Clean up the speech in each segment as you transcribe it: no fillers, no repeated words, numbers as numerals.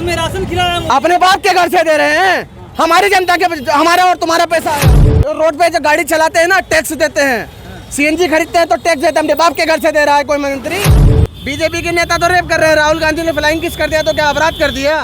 में राशन खिला रहा है। अपने बाप के घर से दे रहे हैं, हमारी जनता के, हमारा और तुम्हारा पैसा है। रोड पे जो गाड़ी चलाते हैं ना, टैक्स देते हैं, सीएनजी खरीदते हैं तो टैक्स देते हैं, अपने बाप के घर से दे रहा है कोई मंत्री। बीजेपी के नेता तो रेप कर रहे हैं, राहुल गांधी ने फ्लाइंग किस कर दिया तो क्या अपराध कर दिया।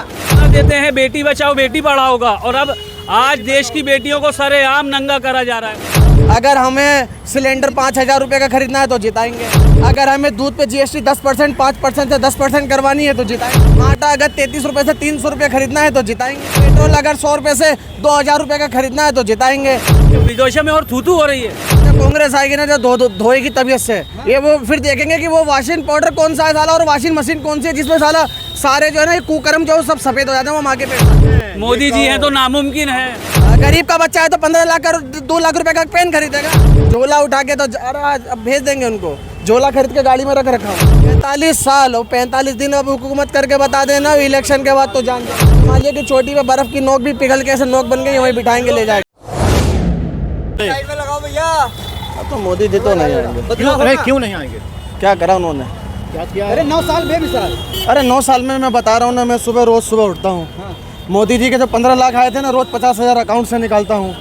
देते हैं बेटी बचाओ बेटी पढ़ाओ का, और अब आज देश की बेटियों को सरेआम नंगा करा जा रहा है। अगर हमें सिलेंडर 5,000 रुपये का खरीदना है तो जिताएंगे। अगर हमें दूध पे जीएसटी 10%, 5% से 10% करवानी है तो जिताएंगे। आटा अगर 33 रुपये से 300 रुपये खरीदना है तो जिताएंगे। पेट्रोल अगर 100 रुपये से 2,000 रुपये का खरीदना है तो जिताएंगे। विदेशों में और थूथू हो रही है। कांग्रेस आएगी ना जो धोएगी तबीयत से, ये वो फिर देखेंगे कि वो वॉशिंग पाउडर कौन सा है साला और वॉशिंग मशीन कौन सी है जिसमें साला सारे जो है ना कुकर्म जो सब सफेद हो जाते हैं वो माँ के पेट। मोदी जी हैं तो नामुमकिन है। गरीब का बच्चा है तो 15 लाख का 2 लाख रुपए का पेन खरीदेगा। झोला उठा के तो अब भेज देंगे उनको, झोला खरीद के गाड़ी में रख रखा हूँ। 45 साल और 45 दिन अब हुकूमत करके बता देना, इलेक्शन के बाद तो जान हिमालय की चोटी पे बर्फ की नोक भी पिघल के ऐसे नोक बन गई, वहीं बिठाएंगे ले जाएंगे। लगाओ भैया। अब तो मोदी जी तो नहीं आएंगे। क्यों नहीं आएंगे? क्या करा उन्होंने, क्या किया? अरे 9 साल बेमिसाल। अरे 9 साल में मैं बता रहा हूँ ना, मैं रोज सुबह उठता हूँ। मोदी जी के जो 15 लाख आए थे ना, रोज 50,000 अकाउंट से निकालता हूँ,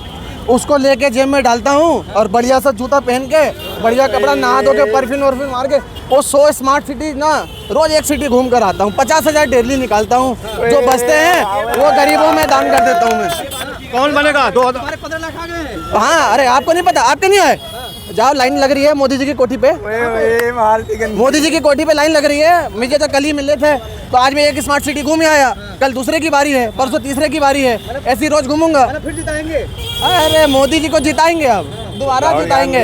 उसको लेके जेब में डालता हूँ और बढ़िया सा जूता पहन के, बढ़िया कपड़ा नहा धो के, परफ्यूम वर्फ्यूम मार के, वो 100 स्मार्ट सिटी ना रोज एक सिटी घूम कर आता हूँ। 50,000 डेली निकालता हूँ, जो बचते हैं वो गरीबों में दान कर देता हूँ मैं। कौन बनेगा? 15 लाख आ गए। हाँ, अरे आपको नहीं पता, आपके नहीं आए? जाओ, लाइन लग रही है मोदी जी की कोठी पे, मोदी जी की कोठी पे लाइन लग रही है। मुझे तो कल ही मिले थे, तो आज मैं एक स्मार्ट सिटी घूम आया, कल दूसरे की बारी है, परसों तीसरे की बारी है, ऐसी रोज घूमूंगा। फिर जिताएंगे। अरे मोदी जी को जिताएंगे, अब दोबारा जिताएंगे,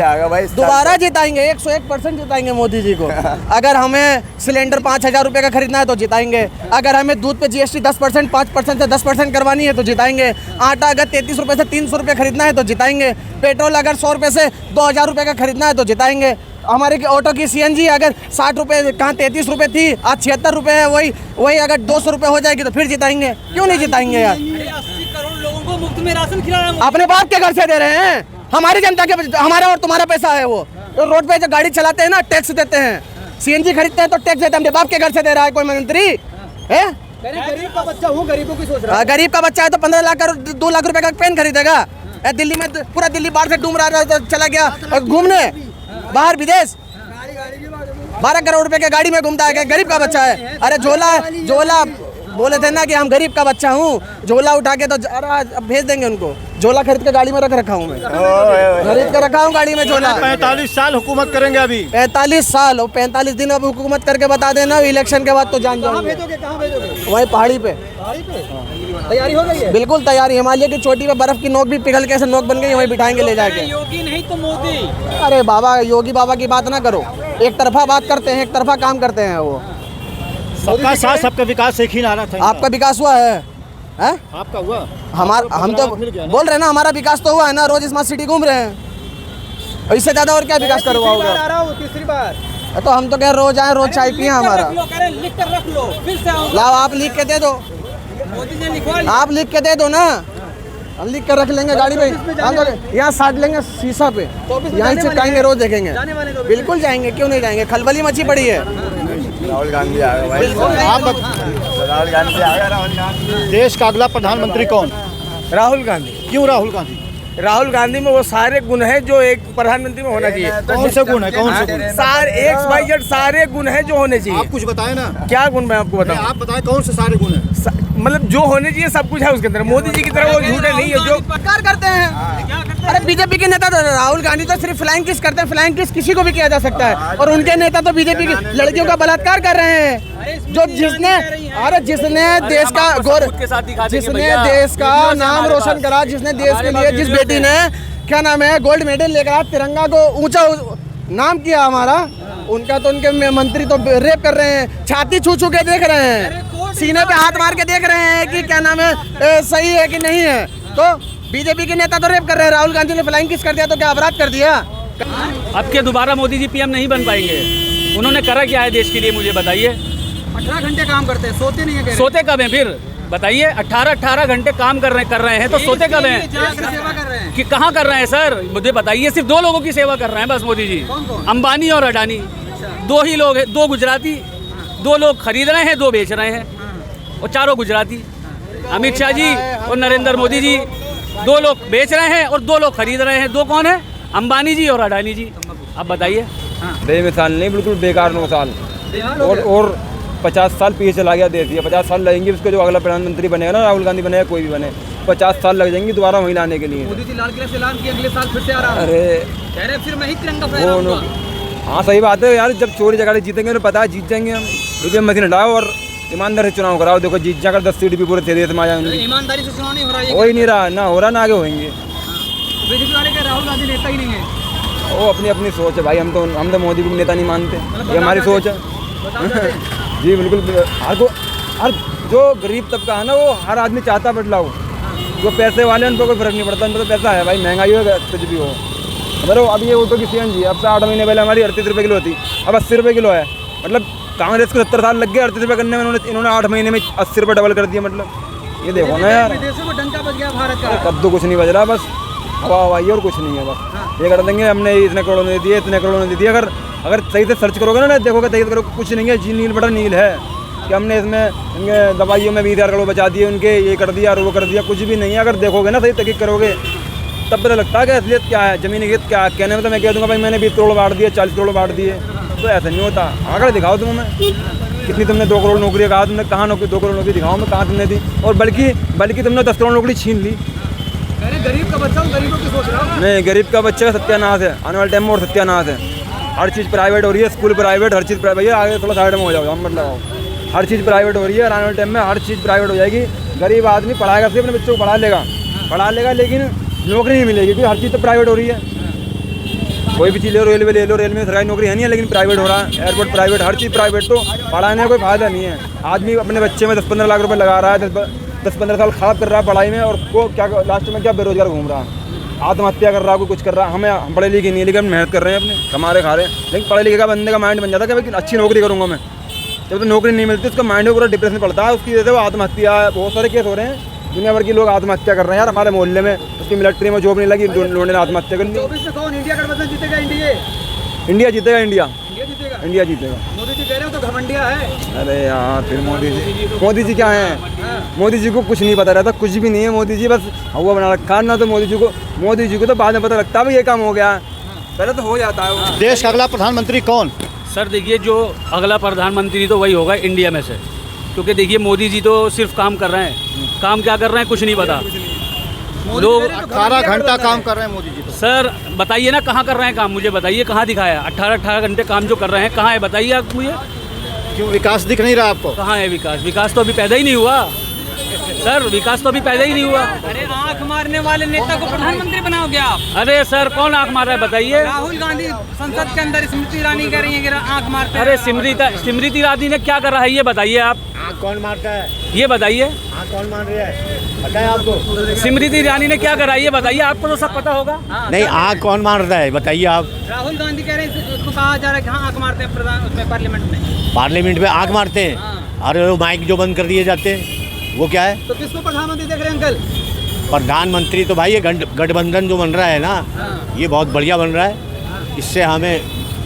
दोबारा जिताएंगे, 101% जिताएंगे मोदी जी को। अगर हमें सिलेंडर 5,000 रुपये का खरीदना है तो जिताएंगे। अगर हमें दूध पे जीएसटी 10%, 5% से 10% करवानी है तो जिताएंगे। आटा अगर 33 रुपये से 300 रुपये खरीदना है तो जिताएंगे। पेट्रोल अगर 100 रुपये से 2,000 रुपये का खरीदना है तो जिताएंगे। हमारे की ऑटो की सीएनजी अगर 60 रुपये, कहाँ 33 रुपये थी, आज 76 रुपये है, वही अगर 200 रुपये हो जाएगी तो फिर जिताएंगे। क्यों नहीं जिताएंगे यार? 80 करोड़ लोगों को मुफ्त में राशन खिला रहा है। अपने बाप के घर से दे रहे हैं, हमारी जनता के, हमारा और तुम्हारा पैसा है वो। तो रोड पे जो गाड़ी चलाते हैं ना, टैक्स देते हैं, सीएनजी खरीदते हैं तो टैक्स देते हैं, अपने बाप के घर से दे रहा है कोई मंत्री है। गरीब का बच्चा हूँ, गरीबों की सोच रहा है। गरीब का बच्चा है तो 15 लाख का 2 लाख रुपए का पेन खरीदेगा। दिल्ली में पूरा दिल्ली बाहर से डूब रहा था, चला गया घूमने बाहर विदेश, 12 करोड़ रुपए के गाड़ी में घूमता है, गरीब का बच्चा है। अरे झोला बोले थे ना कि हम गरीब का बच्चा हूँ, झोला उठा के तो अब भेज देंगे उनको। झोला खरीद के गाड़ी में रख रखा हूँ मैं, खरीद के रखा हूँ गाड़ी में झोला। 45 साल हुकूमत करेंगे अभी। 45 साल और 45 दिन अब हुकूमत करके बता देना, इलेक्शन के बाद तो जान जाओगे। कहाँ भेजोगे? वहीं पहाड़ी पे। तैयारी हो गई है? बिल्कुल तैयारी, हिमालय की चोटी पे बर्फ की नोक भी पिघल के ऐसे नोक बन गई, वहीं बिठाएंगे ले जाके। योगी नहीं तो मोदी। अरे बाबा, योगी बाबा की बात ना करो, एक तरफा बात करते हैं, एक तरफा काम करते हैं वो। सबका साथ सबका विकास एक ही नारा था। आपका विकास हुआ है? आपका हुआ? हम तो बोल रहे हैं ना, हमारा विकास तो हुआ है ना, रोज स्मार्ट सिटी घूम रहे हैं, इससे ज्यादा और क्या विकास करवा होगा? आ रहा हूँ तीसरी बार। तो हम तो कह रोज आए, रोज चाय पिए हमारा। लिख कर रख लो, फिर से आऊंगा। लाओ आप लिख के दे दो, मोदी ने लिखवा लिया। आप लिख के दे दो ना, हम लिख कर रख लेंगे गाड़ी में, हम तो यहाँ साट लेंगे शीशा पे, यहाँ चिपकाएंगे, रोज देखेंगे। बिल्कुल जाएंगे, क्यों नहीं जाएंगे? खलबली मची पड़ी है। राहुल गांधी आ गए भाई। राहुल गांधी आ गए। राहुल गांधी देश का अगला प्रधानमंत्री कौन? राहुल गांधी। क्यों राहुल गांधी? राहुल गांधी में वो सारे गुण है जो एक प्रधानमंत्री में होना चाहिए। कौन से गुण है? कौन से गुण? सारे XYZ सारे गुण है जो होने चाहिए। आप कुछ बताएं ना। क्या गुण मैं आपको बताऊं? आप बताएं कौन से सारे गुण हैं? मतलब जो होने चाहिए सब कुछ है उसके अंदर। मोदी जी की तरह वो झूठे नहीं है जो सरकार करते हैं। अरे बीजेपी के नेता तो, राहुल गांधी तो सिर्फ फ्लाइंग किस करते हैं, फ्लाइंग किस किसी को भी किया जा सकता है, और उनके नेता तो बीजेपी की लड़कियों का बलात्कार कर रहे हैं, जो जिसने देश का जिसने देश का नाम रोशन करा, जिसने देश के लिए, जिस बेटी ने क्या नाम है गोल्ड मेडल लेकर तिरंगा को ऊंचा नाम किया हमारा, उनका तो उनके मंत्री तो रेप कर रहे हैं, छाती छू छू के देख रहे हैं, सीने पे हाथ मार के देख रहे हैं कि क्या नाम है सही है कि नहीं है। तो बीजेपी के नेता तो रेप कर रहे हैं, राहुल गांधी ने फ्लाइंग किस कर दिया तो क्या अपराध कर दिया? अब के दोबारा मोदी जी पीएम नहीं बन पाएंगे। उन्होंने करा क्या है देश के लिए, मुझे बताइए। 18 घंटे काम करते हैं, सोते नहीं है। सोते कब हैं फिर बताइए? 18 घंटे काम कर रहे हैं तो सोते कब हैं? सेवा कर रहे हैं कि कहाँ कर रहे हैं सर, मुझे बताइए। सिर्फ 2 लोगों की सेवा कर रहे हैं बस मोदी जी, अंबानी और अडानी। 2 ही लोग हैं, 2 गुजराती, 2 लोग खरीद रहे हैं, 2 बेच रहे हैं। और चारों गुजराती। अमित शाह जी और नरेंद्र मोदी जी, 2 लोग बेच रहे हैं और 2 लोग खरीद रहे हैं। 2 कौन है? अंबानी जी और अडानी जी। अब बताइए। बेमिसाल नहीं, बिल्कुल बेकार 9 साल और 50 साल पीछे चला गया देश। ये 50 साल लगेंगे उसको, जो अगला प्रधानमंत्री बनेगा ना, राहुल गांधी बनेगा, कोई भी बने, 50 साल लग जाएंगे दोबारा वहीं लाने के लिए। मोदी जी लाल किले से ऐलान किया अगले साल फिर से आ रहा है। अरे कह रहे फिर मैं ही तिरंगा फहराऊंगा। हाँ सही बात है यार, जब चोरी चकारी जीतेंगे तो पता है जीत जाएंगे हम। ईवीएम मशीन हटाओ और ईमानदारी से चुनाव कराओ। देखो जीत जाकर 10 सीट भी पूरे देश में आ जाएंगे। ईमानदारी से चुनाव नहीं हो रहा है। हो ही नहीं रहा, ना हो रहा ना आगे होंगे। बीजेपी वाले कह राहुल गांधी नेता ही नहीं है। वो अपनी अपनी सोच है भाई, हम तो मोदी को नेता नहीं मानते, ये हमारी सोच है। जी बिल्कुल। हर जो गरीब तबका है ना, वो हर आदमी चाहता बदलाव। जो पैसे वाले उन पर कोई फर्क नहीं पड़ता, उन पर तो पैसा है भाई, महंगाई हो कुछ भी हो। बरो अब ये ऑटो की CNG अब से 8 महीने पहले हमारी 38 रुपये किलो थी, अब 80 रुपये किलो है। मतलब कांग्रेस को 70 साल लग गए 38 रुपये करने में, इन्होंने 8 महीने में 80 रुपये डबल कर दिया। मतलब ये देखो ना यार, विदेशों में डंका बज गया भारत का। कब तो कुछ नहीं बज रहा, बस हवा हवाई और कुछ नहीं है। बस ये कर देंगे, हमने इतने करोड़ों ने दिए, इतने करोड़ों ने दिए। अगर सही से सर्च करोगे ना, देखोगे सही से करोगे, कुछ नहीं है। जी नील बड़ा नील है कि हमने इसमें इनके दवाइयों में 20,000 करोड़ बचा दिए उनके, ये कर दिया और वो कर दिया, कुछ भी नहीं है। अगर देखोगे ना, सही तहकीक करोगे, तब पता लगता है कि असलियत क्या है, ज़मीनी हित क्या है। कहने में तो मैं कह दूँगा भाई मैंने 20 करोड़ बांट दिए, 40 करोड़ बांट दिए, तो ऐसा नहीं होता। आंकड़े दिखाओ तुम हमें, कितनी तुमने 2 करोड़ नौकरी कहा, तुमने कहाँ नौकरी 2 करोड़ नौकरी दिखाओ, मैं कहाँ तुमने दी। और बल्कि तुमने 10 करोड़ नौकरी छीन ली। गरीब का बच्चा गरीबों की सोच रहा हूँ। नहीं, गरीब का बच्चे का सत्यानाश है, आने वाले टाइम में और सत्यानाश है। हर चीज़ प्राइवेट हो रही है, स्कूल प्राइवेट, हर चीज़ प्राइवेट। भैया आगे थोड़ा साइड में हो जाओ, हम मतलब हर चीज़ प्राइवेट हो रही है और आने वाले टाइम में हर चीज़ प्राइवेट हो जाएगी। गरीब आदमी पढ़ाएगा, सिर्फ अपने बच्चों को पढ़ा लेगा, लेकिन नौकरी नहीं मिलेगी, क्योंकि हर चीज़ तो प्राइवेट हो रही है। कोई भी चीज़ ले लो, रेलवे ले लो, रेलवे में सरकारी नौकरी है नहीं है, लेकिन प्राइवेट हो रहा है। एयरपोर्ट प्राइवेट, हर चीज़ प्राइवेट। तो पढ़ाने का कोई फायदा नहीं है। आदमी अपने बच्चे में 10-15 लाख रुपए लगा रहा है, 10-15 साल खराब कर रहा है पढ़ाई में, और को क्या लास्ट में क्या बेरोजगार घूम रहा है, आत्महत्या कर रहा है, कोई कुछ कर रहा है। हम पढ़े लिखे नहीं है, लेकिन मेहनत कर रहे हैं अपने, कमा रहे खा रहे हैं। लेकिन पढ़े लिखे का बंदे का माइंड बन जाता है कि अच्छी नौकरी करूँगा मैं। जब तो नौकरी नहीं मिलती, उसका माइंड पूरा डिप्रेशन पड़ता है, उसकी वजह से वो आत्महत्या, बहुत सारे केस हो रहे हैं। दुनिया भर के लोग आत्महत्या कर रहे हैं यार। हमारे मोहल्ले में उसकी मिलिट्री में जॉब नहीं लगी, लोगों ने आत्महत्या कर ली। 24 में कौन इंडिया गठबंधन जीतेगा? इंडिया जीतेगा, इंडिया जीतेगा। मोदी जी कह रहे हो तो घमंडिया है। अरे यार, फिर मोदी जी क्या है? मोदी जी को कुछ नहीं पता रहता, कुछ भी नहीं है। मोदी जी बस हुआ बना रखा ना। तो मोदी जी को तो बाद में पता लगता है ये काम हो गया, पहले तो हो जाता है। देश का अगला प्रधानमंत्री कौन? सर देखिए, जो अगला प्रधानमंत्री तो वही होगा इंडिया में से, क्योंकि देखिए मोदी जी तो सिर्फ काम कर रहे हैं। काम क्या कर रहे हैं कुछ नहीं पता। लोग 18 घंटा काम कर रहे हैं मोदी जी तो। सर बताइए ना, कहाँ कर रहे हैं काम, मुझे बताइए कहाँ दिखाया? 18 घंटे काम जो कर रहे हैं कहाँ है, बताइए आप मुझे। क्यों विकास दिख नहीं रहा आपको? कहाँ है विकास? विकास तो अभी पैदा ही नहीं हुआ सर, विकास तो अभी पैदा ही नहीं हुआ। अरे आंख मारने वाले नेता को प्रधानमंत्री बनाओगे आप? अरे सर कौन आंख मार रहा है बताइए? राहुल गांधी संसद के अंदर स्मृति ईरानी कह रही है कि आंख मारते हैं। अरे स्मृति ईरानी ने क्या करा है ये बताइए आप। आँख कौन मारता है? ये बताइए, आँख कौन मार रहा है, पता है आपको? स्मृति ईरानी ने क्या करा है ये बताइए, आपको तो सब पता होगा। नहीं, आँख कौन मार रहा है बताइए आप। राहुल गांधी कह रहे हैं, उसको कहा जा रहा है कि हाँ आंख मारते हैं प्रधान उसमें पार्लियामेंट में। पार्लियामेंट में आँख मारते हैं? अरे वो माइक जो बंद कर दिए जाते हैं वो क्या है? तो किसको प्रधानमंत्री देख रहे हैं अंकल? प्रधानमंत्री तो भाई ये गठबंधन जो बन रहा है ना, ये बहुत बढ़िया बन रहा है। इससे हमें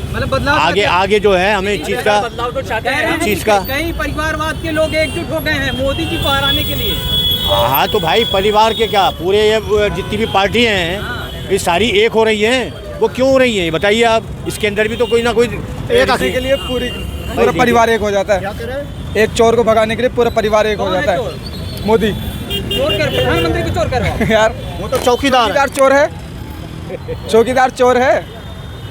मतलब बदलाव आगे जो है हमें चीज़ का बदलाव तो चाहते हैं। चीज़ का कई परिवारवाद के लोग एकजुट हो गए हैं मोदी जी को हराने के लिए। हाँ तो भाई परिवार के क्या, पूरे ये जितनी भी पार्टियाँ हैं ये सारी एक हो रही हैं। वो क्यों हो रही हैं बताइए आप? इसके अंदर भी तो कोई ना कोई एक के लिए पूरा परिवार एक हो जाता है। एक चोर को भगाने के लिए पूरा परिवार एक हो जाता है। मोदी चोर कर, प्रधानमंत्री को चोर करवाओ। यार वो तो चौकीदार चोर है, चौकीदार चोर है।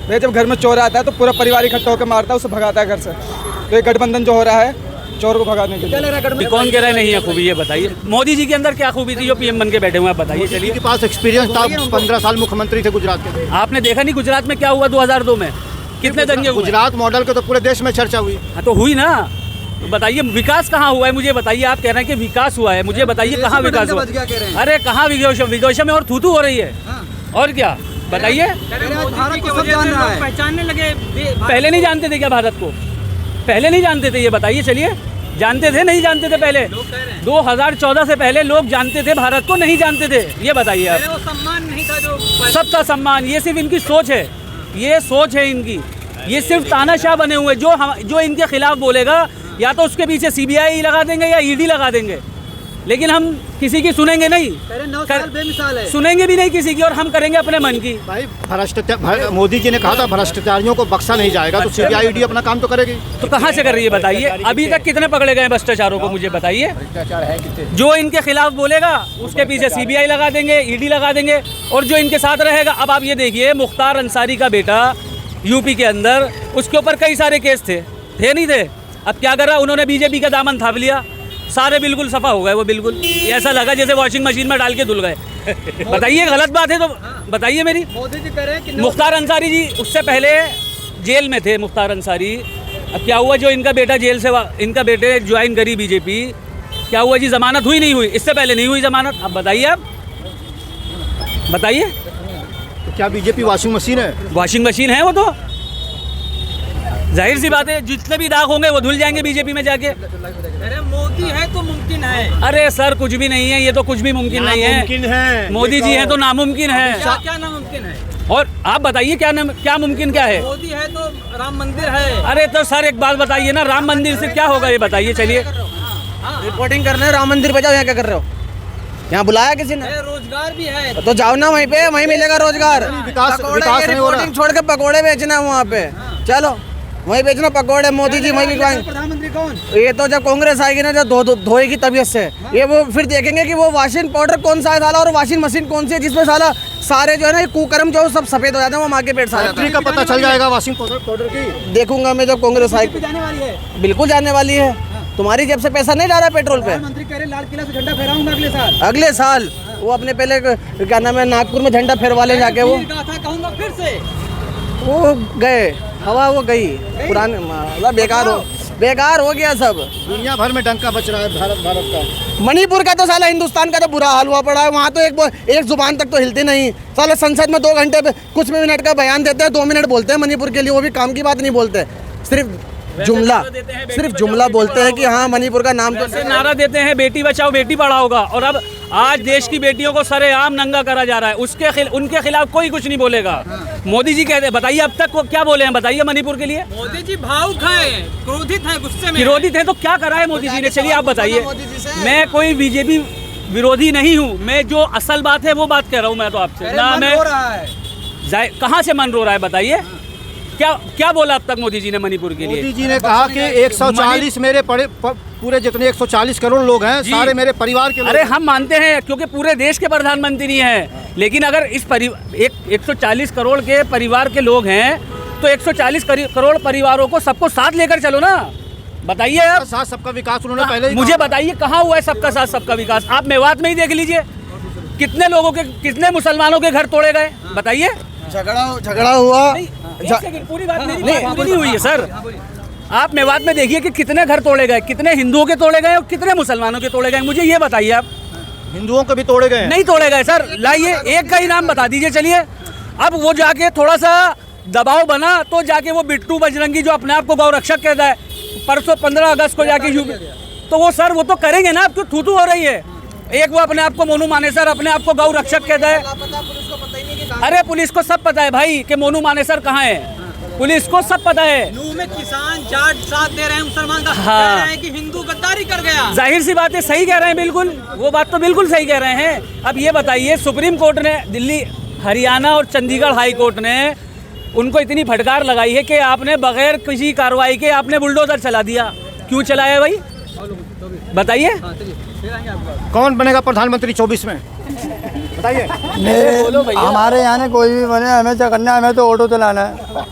भाई जब घर में चोर आता है तो पूरा परिवार इकट्ठा होकर मारता है, उसे भगाता है घर से। तो ये गठबंधन जो हो रहा है चोर को भगाने के लिए। कौन कह रहा है नहीं है खूबी, ये बताइए। मोदी जी के अंदर क्या खूबी थी जो पीएम बन के बैठे हुए हैं, बताइए। चलिए, के पास एक्सपीरियंस था, 15 साल मुख्यमंत्री थे गुजरात के। आपने देखा नहीं गुजरात में क्या हुआ 2002 में, कितने दंगे हुए? गुजरात मॉडल के तो पूरे देश में चर्चा हुई। हाँ तो हुई ना। तो बताइए विकास कहाँ हुआ है मुझे बताइए। आप कह रहे हैं कि विकास हुआ है, मुझे बताइए कहाँ विकास हुआ? अरे कहाँ विदेशों में और थूथू हो रही है, और क्या बताइए। भारत को सब जान रहा है, पहचानने लगे। पहले नहीं जानते थे क्या भारत को? पहले नहीं जानते थे ये बताइए। चलिए, जानते थे नहीं जानते थे पहले? 2014 से पहले लोग जानते थे भारत को, नहीं जानते थे ये बताइए आप? वो सम्मान नहीं था जो सबका सम्मान, ये सिर्फ इनकी सोच है, ये सोच है इनकी। ये सिर्फ तानाशाह बने हुए, जो इनके खिलाफ बोलेगा या तो उसके पीछे सीबीआई लगा देंगे या ईडी लगा देंगे, लेकिन हम किसी की सुनेंगे नहीं, 9 साल बेमिसाल है। सुनेंगे भी नहीं किसी की, और हम करेंगे अपने मन की। भाई भ्रष्टाचार, मोदी जी ने कहा था भ्रष्टाचारियों को बख्शा नहीं जाएगा, तो सीबीआई ईडी अपना काम तो करेगी। तो कहाँ से कर रही है बताइए? अभी तक कितने पकड़े गए भ्रष्टाचारों को, मुझे बताइए। जो इनके खिलाफ बोलेगा उसके पीछे सीबीआई लगा देंगे, ईडी लगा देंगे, और जो इनके साथ रहेगा, अब आप ये देखिए, मुख्तार अंसारी का बेटा यूपी के अंदर, उसके ऊपर कई सारे केस थे नहीं थे? अब क्या करा उन्होंने? बीजेपी का दामन थाप लिया, सारे बिल्कुल सफा हो गए। वो बिल्कुल ऐसा लगा जैसे वॉशिंग मशीन में डाल के धुल गए। बताइए गलत बात है तो बताइए मेरी। मोदी जी कह रहे हैं कि मुख्तार अंसारी जी उससे पहले जेल में थे। मुख्तार अंसारी, अब क्या हुआ, जो इनका बेटा जेल से इनका बेटे ज्वाइन करी बीजेपी, क्या हुआ जी? जमानत हुई नहीं हुई? इससे पहले नहीं हुई जमानत। अब बताइए, आप बताइए, क्या बीजेपी वॉशिंग मशीन है? वॉशिंग मशीन है वो तो, जाहिर सी बात है, जितने भी दाग होंगे वो धुल जाएंगे बीजेपी में जाके। अरे मोदी है तो मुमकिन है। अरे सर कुछ भी नहीं है, ये तो कुछ भी मुमकिन नहीं है। मुमकिन है, मोदी जी हैं तो नामुमकिन है। क्या नामुमकिन है? और आप बताइए क्या मुमकिन क्या है? मोदी है तो राम मंदिर है। अरे तो सर एक बात बताइए ना, राम मंदिर से क्या होगा ये बताइए। चलिए रिपोर्टिंग कर रहे हैं, राम मंदिर पे जाओ, यहाँ क्या कर रहे हो? यहाँ बुलाया किसी ने? रोजगार भी है तो जाओ ना वहीं पे, वहीं मिलेगा रोजगार। विकास नहीं हो रहा। रिपोर्टिंग छोड़ के पकोड़े बेचना है वहाँ पे, चलो वहीं बेचना पकोड़े। मोदी जी वहीं बिकवाएंगे। प्रधानमंत्री कौन? ये तो जब कांग्रेस आएगी ना, जब धोएगी तबीयत से, ये वो फिर देखेंगे कि वो वॉशिंग पाउडर कौन सा है साला, और वॉशिंग मशीन कौन सी है जिसमें साला सारे जो है ना कुकर्म जो सब सफेद हो जाते हैं, वो माँ के पेट से आ जाता है। का पता चल जाएगा वॉशिंग पाउडर की। देखूंगा मैं जब कांग्रेस आएगी। जाने वाली है। बिल्कुल जाने वाली है। तुम्हारी जेब से पैसा नहीं जा रहा है पेट्रोल पे। प्रधानमंत्री कह रहे लाल किला से झंडा फहराऊंगा अगले साल। अगले साल वो अपने पहले क्या नाम है, नागपुर में झंडा फहरवा ले जाके। वो कहूंगा फिर से, वो गए, हवा वो गई, पुराने मतलब बेकार हो गया सब। दुनिया भर में डंका बच रहा है भारत का। मणिपुर का तो साला हिंदुस्तान का तो बुरा हाल हुआ पड़ा है। वहाँ तो एक जुबान तक तो हिलती नहीं। साला संसद में 2 घंटे पे कुछ मिनट का बयान देते हैं, 2 मिनट बोलते हैं मणिपुर के लिए, वो भी काम की बात नहीं बोलते, सिर्फ जुमला बोलते हैं कि हाँ मणिपुर का नाम तो। नारा देते हैं बेटी बचाओ बेटी पढ़ाओ का, और अब आज देश की बेटियों को सरेआम नंगा करा जा रहा है। उनके खिलाफ कोई कुछ नहीं बोलेगा। मोदी जी कहते हैं, बताइए अब तक वो क्या बोले हैं, बताइए मणिपुर के लिए। मोदी जी भावुक हैं, क्रोधित हैं, गुस्से में क्रोधित हैं तो क्या करा है मोदी जी ने? चलिए आप बताइए। मैं कोई बीजेपी विरोधी नहीं हूँ, मैं जो असल बात है वो बात कह रहा हूँ। मैं तो आपसे ना, मैं कहाँ से मन रो रहा है बताइए? क्या बोला अब तक मोदी जी ने मणिपुर के लिए? मोदी जी ने कहा कि 140 मेरे पूरे जितने 140 करोड़ लोग हैं सारे मेरे परिवार के लोग। अरे हम मानते हैं क्योंकि पूरे देश के प्रधानमंत्री हैं, लेकिन अगर इस 140 करोड़ के परिवार के लोग हैं तो 140 करोड़ परिवारों को सबको साथ लेकर चलो ना। बताइए आप। साथ सबका विकास उन्होंने पहले ही मुझे बताइए कहाँ हुआ है सबका साथ सबका विकास? आप मेवात में ही देख लीजिए, कितने मुसलमानों के घर तोड़े गए, बताइए। झगड़ा हुआ। पूरी बात नहीं हुई है सर। आप मेवात में देखिए कि कितने घर तोड़े गए, कितने हिंदुओं के तोड़े गए और कितने मुसलमानों के तोड़े गए, मुझे ये बताइए आप। हिंदुओं के भी तोड़े गए? नहीं तोड़े गए सर। लाइए एक का ही नाम बता दीजिए। चलिए अब वो जाके थोड़ा सा दबाव बना तो जाके वो बिट्टू बजरंगी जो अपने आप को गौ रक्षक कहता है, परसों 15 अगस्त को जाके तो वो सर वो तो करेंगे ना। आपको थू हो रही है। एक वो अपने आप को मोनू मानेसर अपने आप को गौ रक्षक कहता है। अरे पुलिस को सब पता है भाई कि मोनू मानेसर कहाँ है, पुलिस को सब पता है। नूह में किसान जाट साथ दे रहे हैं मुसलमान का, हाँ। कह रहे हैं कि हिंदू गद्दारी कर गया। जाहिर सी बात है, सही कह रहे हैं, बिल्कुल वो बात तो बिल्कुल सही कह रहे हैं। अब ये बताइए, सुप्रीम कोर्ट ने, दिल्ली, हरियाणा और चंडीगढ़ हाई कोर्ट ने उनको इतनी फटकार लगाई है कि आपने बगैर किसी कार्रवाई के आपने बुलडोजर चला दिया। क्यों चलाया भाई बताइए? कौन बनेगा प्रधानमंत्री 24 में बताइए? हमारे यहाँ कोई भी बने, हमें क्या करना है, हमें तो ऑटो चलाना है।